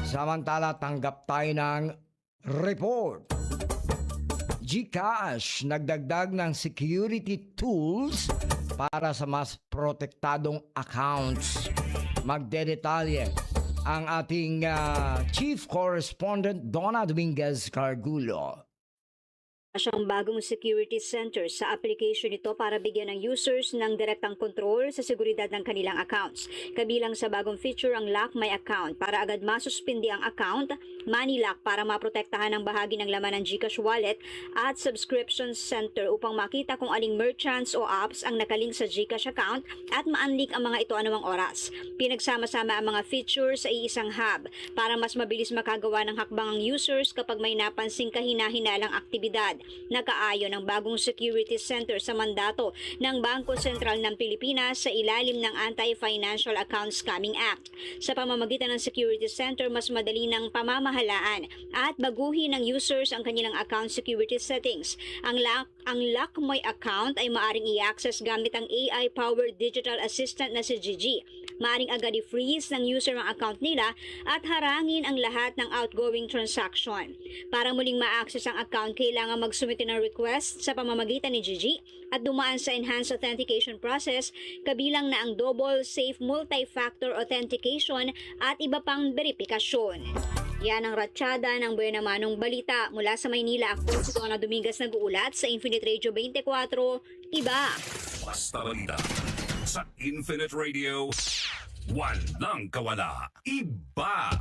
Samantala, tanggap tayo ng report. GCash nagdagdag ng security tools para sa mas protektadong accounts. Magdedetalye ang ating Chief Correspondent Donna Dominguez Cargulo. Siyang bagong security center sa application nito para bigyan ng users ng direktang control sa seguridad ng kanilang accounts. Kabilang sa bagong feature ang Lock My Account para agad masuspindi ang account, Money Lock para maprotektahan ang bahagi ng laman ng GCash wallet at Subscription Center upang makita kung aling merchants o apps ang nakalink sa GCash account at ma-unlink ang mga ito anumang oras. Pinagsama-sama ang mga features sa iisang hub para mas mabilis makagawa ng hakbang ang users kapag may napansing kahina-hinalang aktibidad. Nakaayon ang bagong security center sa mandato ng Bangko Sentral ng Pilipinas sa ilalim ng Anti-Financial Account Scamming Act. Sa pamamagitan ng security center, mas madali ng pamamahalaan at baguhin ng users ang kanilang account security settings. Ang Lock My Account ay maaring i-access gamit ang AI-powered digital assistant na si Gigi. Maaring agad i-freeze ng user ang account nila at harangin ang lahat ng outgoing transaction. Para muling ma-access ang account, kailangan magsumite ng request sa pamamagitan ni Gigi at dumaan sa enhanced authentication process, kabilang na ang double safe multi-factor authentication at iba pang verifikasyon. Yan ang ratsyada ng Buena Manong Balita. Mula sa Maynila, ako si Donna Dominguez nag-uulat sa Infinite Radio 24, Iba. Basta balita sa Infinite Radio, walang kawala. Iba.